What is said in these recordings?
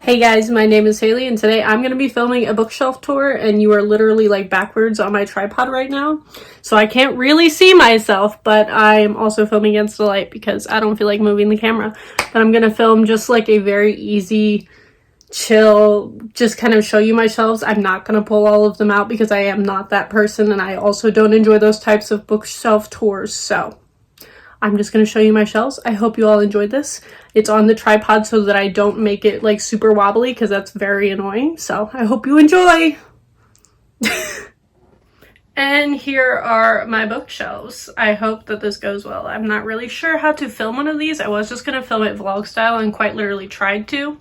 Hey guys, my name is Haley and today I'm going to be filming a bookshelf tour and you are literally like backwards on my tripod right now. So I can't really see myself, but I'm also filming against the light because I don't feel like moving the camera. But I'm going to film just like a very easy, chill, just kind of show you my shelves. I'm not going to pull all of them out because I am not that person and I also don't enjoy those types of bookshelf tours. So I'm just going to show you my shelves. I hope you all enjoyed this. It's on the tripod so that I don't make it like super wobbly because that's very annoying. So I hope you enjoy. And here are my bookshelves. I hope that this goes well. I'm not really sure how to film one of these. I was just going to film it vlog style and quite literally tried to.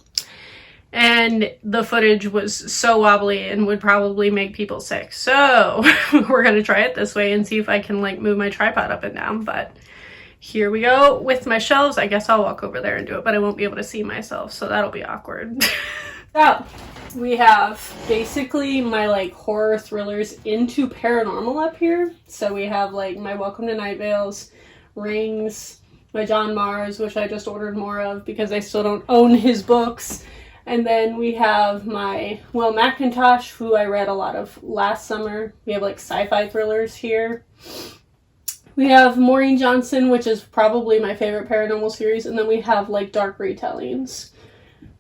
And the footage was so wobbly and would probably make people sick. So we're going to try it this way and see if I can like move my tripod up and down. But here we go with my shelves. I guess I'll walk over there and do it, but I won't be able to see myself, so that'll be awkward. So, we have basically my like horror thrillers into paranormal up here. So we have like my Welcome to Night Vales, Rings, my John Mars, which I just ordered more of because I still don't own his books. And then we have my Will Macintosh, who I read a lot of last summer. We have like sci-fi thrillers here. We have Maureen Johnson, which is probably my favorite paranormal series, and then we have like dark retellings.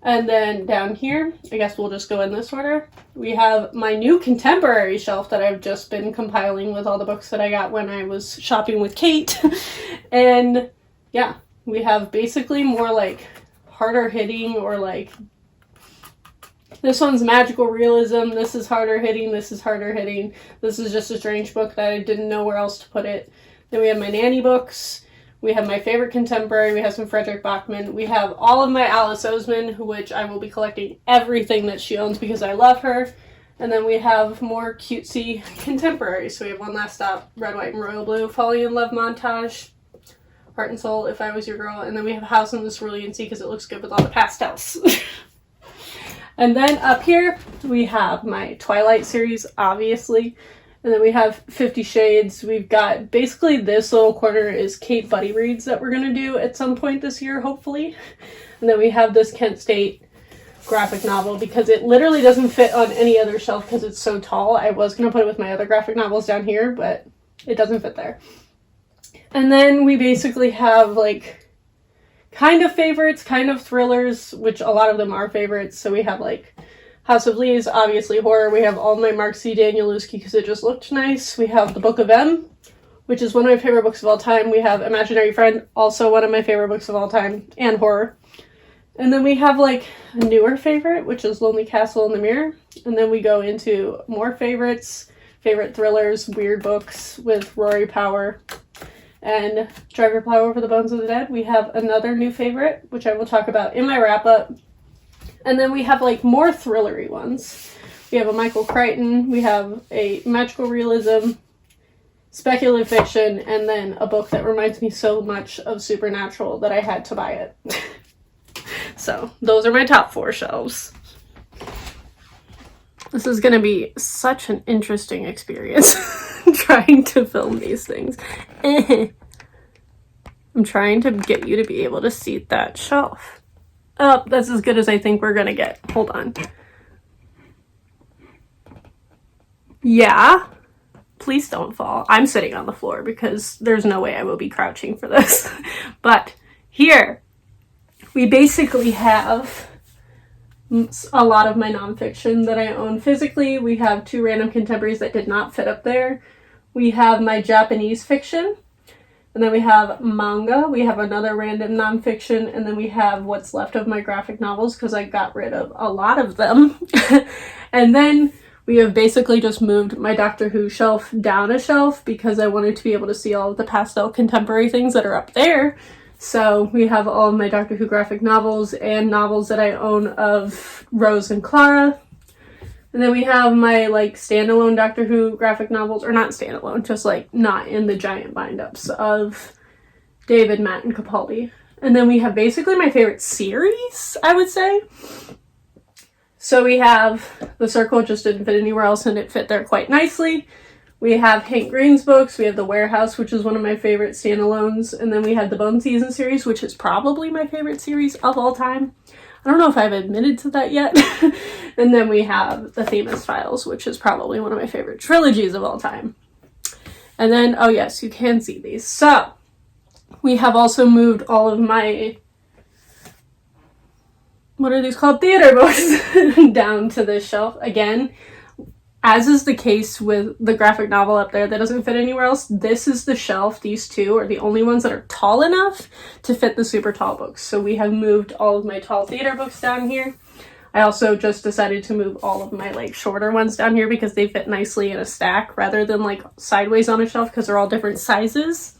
And then down here, I guess we'll just go in this order, we have my new contemporary shelf that I've just been compiling with all the books that I got when I was shopping with Kate. And yeah, we have basically more like harder hitting or like, this one's magical realism, this is harder hitting, this is harder hitting, this is just a strange book that I didn't know where else to put it. Then we have my nanny books, we have my favorite contemporary, we have some Frederick Bachman, we have all of my Alice Oseman, which I will be collecting everything that she owns because I love her. And then we have more cutesy contemporary. So we have One Last Stop, Red, White, and Royal Blue, Falling in Love montage, Heart and Soul, If I Was Your Girl, and then we have House in the Cerulean Sea because it looks good with all the pastels. And then up here, we have my Twilight series, obviously. And then we have 50 Shades. We've got basically this little corner is Kate Buddy reads that we're going to do at some point this year, hopefully. And then we have this Kent State graphic novel because it literally doesn't fit on any other shelf because it's so tall. I was going to put it with my other graphic novels down here, but it doesn't fit there. And then we basically have like kind of favorites, kind of thrillers, which a lot of them are favorites. So we have like House of Leaves, obviously horror. We have all my Mark C. Danielewski because it just looked nice. We have The Book of M, which is one of my favorite books of all time. We have Imaginary Friend, also one of my favorite books of all time, and horror. And then we have like a newer favorite, which is Lonely Castle in the Mirror. And then we go into more favorites, favorite thrillers, weird books with Rory Power and Driver Plow Over the Bones of the Dead. We have another new favorite, which I will talk about in my wrap-up. And then we have like more thrillery ones. We have a Michael Crichton, we have a magical realism, speculative fiction, and then a book that reminds me so much of Supernatural that I had to buy it. So those are my top 4 shelves. This is going to be such an interesting experience trying to film these things. I'm trying to get you to be able to see that shelf. Oh, that's as good as I think we're gonna get. Hold on. Yeah. Please don't fall. I'm sitting on the floor because there's no way I will be crouching for this. But here, we basically have a lot of my nonfiction that I own physically. We have 2 random contemporaries that did not fit up there. We have my Japanese fiction. And then we have manga, we have another random nonfiction, and then we have what's left of my graphic novels because I got rid of a lot of them. And then we have basically just moved my Doctor Who shelf down a shelf because I wanted to be able to see all of the pastel contemporary things that are up there. So we have all of my Doctor Who graphic novels and novels that I own of Rose and Clara. And then we have my like standalone Doctor Who graphic novels, or not standalone, just like not in the giant bind-ups of David, Matt, and Capaldi. And then we have basically my favorite series, I would say. So we have The Circle, it just didn't fit anywhere else and it fit there quite nicely. We have Hank Green's books, we have The Warehouse, which is one of my favorite standalones, and then we have the Bone Season series, which is probably my favorite series of all time. I don't know if I've admitted to that yet. And then we have the Famous Files, which is probably one of my favorite trilogies of all time. And then, oh yes, you can see these. So, we have also moved all of my, what are these called? Theater books down to this shelf. Again, as is the case with the graphic novel up there that doesn't fit anywhere else, this is the shelf. These two are the only ones that are tall enough to fit the super tall books. So we have moved all of my tall theater books down here. I also just decided to move all of my like shorter ones down here because they fit nicely in a stack rather than like sideways on a shelf because they're all different sizes.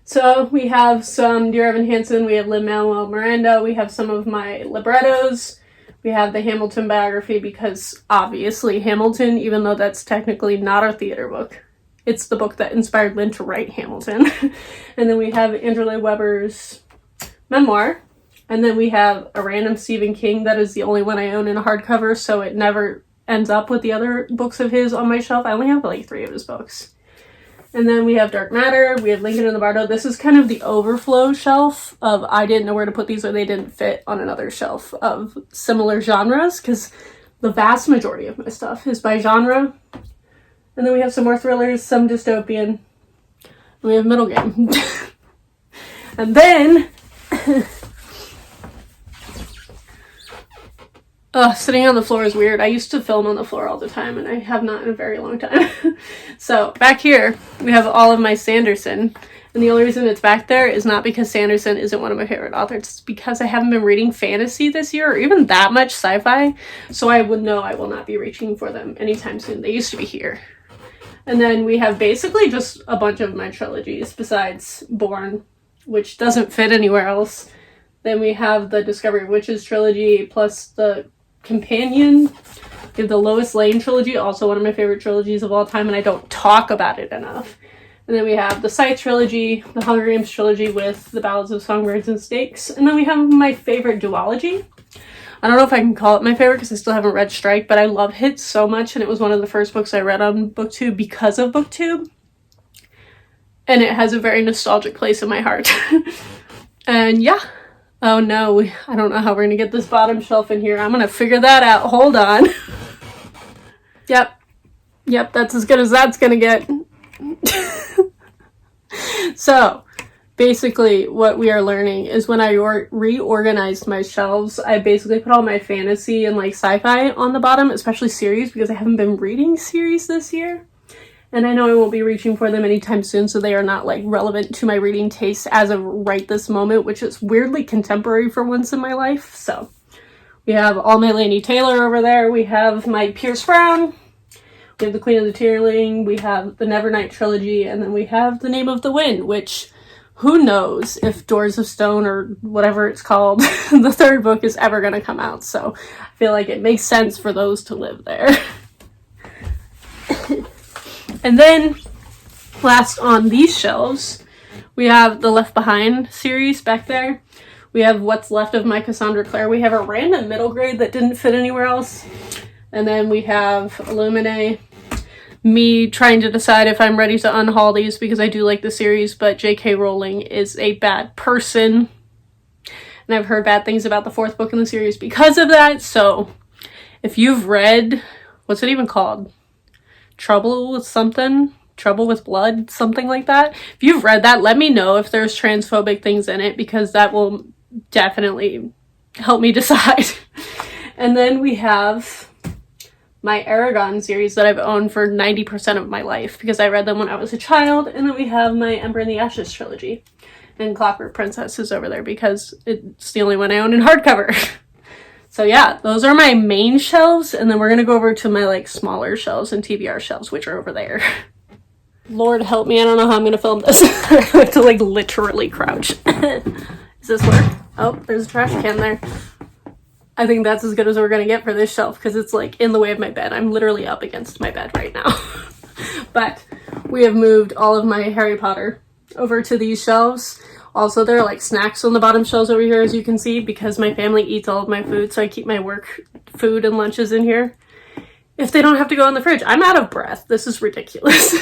So we have some Dear Evan Hansen, we have Lin-Manuel Miranda, we have some of my librettos, we have the Hamilton biography because obviously Hamilton, even though that's technically not a theater book, it's the book that inspired Lin to write Hamilton. And then we have Andrew Lloyd Webber's memoir. And then we have a random Stephen King that is the only one I own in a hardcover, so it never ends up with the other books of his on my shelf. I only have like 3 of his books. And then we have Dark Matter, we have Lincoln and the Bardo. This is kind of the overflow shelf of I didn't know where to put these or they didn't fit on another shelf of similar genres, because the vast majority of my stuff is by genre. And then we have some more thrillers, some dystopian, and we have Middle Game. And then... sitting on the floor is weird. I used to film on the floor all the time, and I have not in a very long time. So, back here, we have all of my Sanderson. And the only reason it's back there is not because Sanderson isn't one of my favorite authors. It's because I haven't been reading fantasy this year, or even that much sci-fi. So I would know I will not be reaching for them anytime soon. They used to be here. And then we have basically just a bunch of my trilogies, besides Born, which doesn't fit anywhere else. Then we have the Discovery of Witches trilogy, plus the companion. We have the Lois Lane trilogy, also one of my favorite trilogies of all time, and I don't talk about it enough. And then we have the Sight trilogy, the Hunger Games trilogy with the Ballads of Songbirds and Snakes, and then we have my favorite duology. I don't know if I can call it my favorite because I still haven't read Strike, but I love Hit so much, and it was one of the first books I read on BookTube because of BookTube. And it has a very nostalgic place in my heart. And yeah. Oh no, I don't know how we're gonna get this bottom shelf in here. I'm gonna figure that out. Hold on. Yep, that's as good as that's gonna get. So, basically what we are learning is when I reorganized my shelves, I basically put all my fantasy and like sci-fi on the bottom, especially series, because I haven't been reading series this year. And I know I won't be reaching for them anytime soon, so they are not like relevant to my reading taste as of right this moment, which is weirdly contemporary for once in my life. So we have all my Laini Taylor over there. We have my Pierce Brown. We have the Queen of the Tearling. We have the Nevernight trilogy, and then we have The Name of the Wind, which who knows if Doors of Stone or whatever it's called, the third book is ever going to come out. So I feel like it makes sense for those to live there. And then, last on these shelves, we have the Left Behind series back there. We have What's Left of My Cassandra Clare. We have a random middle grade that didn't fit anywhere else. And then we have Illuminae. Me trying to decide if I'm ready to unhaul these because I do like the series, but J.K. Rowling is a bad person. And I've heard bad things about the 4th book in the series because of that. So, if you've read, what's it even called? Trouble with Blood, something like that. If you've read that, let me know if there's transphobic things in it, because that will definitely help me decide. And then we have my Aragon series that I've owned for 90% of my life because I read them when I was a child. And then we have my Ember and the Ashes trilogy. And Clockwork Princess is over there because it's the only one I own in hardcover. So yeah, those are my main shelves, and then we're gonna go over to my like smaller shelves and TBR shelves, which are over there. Lord help me, I don't know how I'm gonna film this. I have to like literally crouch. Does this work? Oh, there's a trash can there. I think that's as good as we're gonna get for this shelf because it's like in the way of my bed. I'm literally up against my bed right now. But we have moved all of my Harry Potter over to these shelves. Also, there are like snacks on the bottom shelves over here, as you can see, because my family eats all of my food, so I keep my work food and lunches in here. If they don't have to go in the fridge, I'm out of breath. This is ridiculous.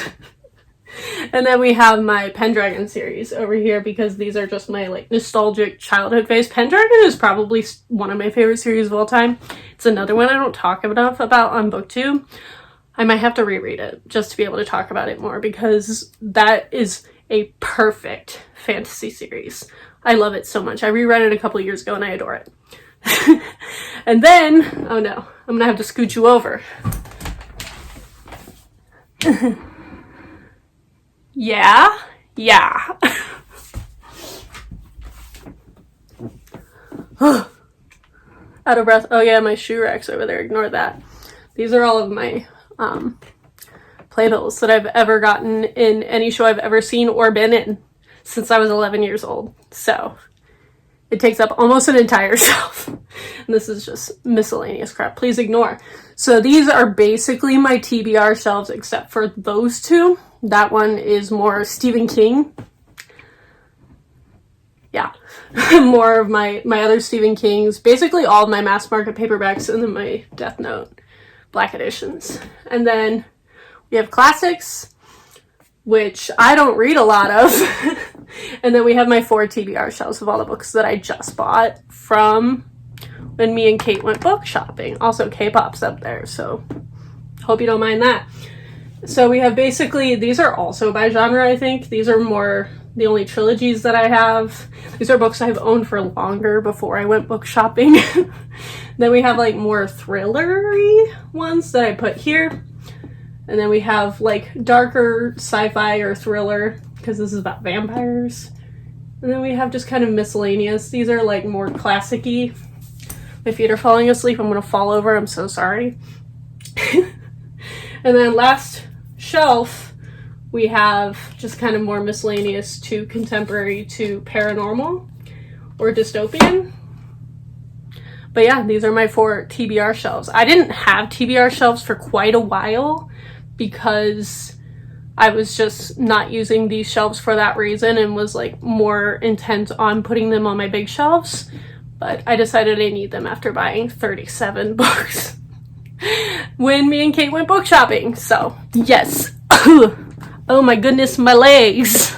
And then we have my Pendragon series over here because these are just my like nostalgic childhood phase. Pendragon is probably one of my favorite series of all time. It's another one I don't talk enough about on BookTube. I might have to reread it just to be able to talk about it more because that is a perfect fantasy series. I love it so much. I reread it a couple years ago and I adore it. And then, oh no, I'm gonna have to scoot you over. Yeah. Out of breath. Oh yeah, my shoe rack's over there. Ignore that. These are all of my playbills that I've ever gotten in any show I've ever seen or been in since I was 11 years old. So it takes up almost an entire shelf. And this is just miscellaneous crap. Please ignore. So these are basically my TBR shelves except for those two. That one is more Stephen King. Yeah. More of my other Stephen Kings. Basically all of my mass market paperbacks and then my Death Note Black editions. And then we have classics, which I don't read a lot of. And then we have my 4 TBR shelves of all the books that I just bought from when me and Kate went book shopping. Also K-pop's up there, so hope you don't mind that. So we have basically, these are also by genre, I think. These are more the only trilogies that I have. These are books I've owned for longer before I went book shopping. Then we have like more thriller-y ones that I put here. And then we have like darker sci-fi or thriller, because this is about vampires. And then we have just kind of miscellaneous. These are like more classic-y. My feet are falling asleep. I'm gonna fall over. I'm so sorry. And then last shelf, we have just kind of more miscellaneous to contemporary to paranormal or dystopian. But yeah, these are my 4 TBR shelves. I didn't have TBR shelves for quite a while because I was just not using these shelves for that reason and was like more intent on putting them on my big shelves. But I decided I need them after buying 37 books when me and Kate went book shopping. So yes. Oh my goodness, my legs.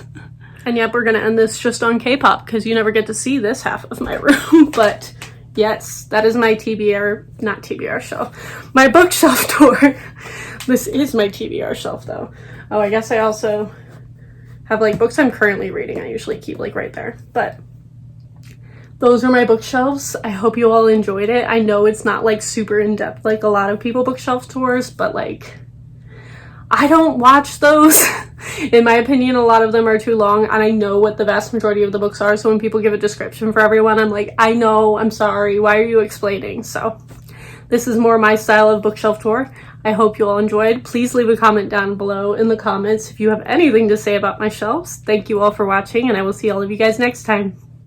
And yep, we're gonna end this just on K-pop because you never get to see this half of my room. But yes, that is my TBR, not TBR shelf, my bookshelf tour. This is my TBR shelf though. Oh, I guess I also have like books I'm currently reading. I usually keep like right there, but those are my bookshelves. I hope you all enjoyed it. I know it's not like super in-depth like a lot of people bookshelf tours, but like I don't watch those. In my opinion, a lot of them are too long, and I know what the vast majority of the books are, so when people give a description for everyone, I'm like, I know, I'm sorry, why are you explaining? So this is more my style of bookshelf tour. I hope you all enjoyed. Please leave a comment down below in the comments if you have anything to say about my shelves. Thank you all for watching, and I will see all of you guys next time.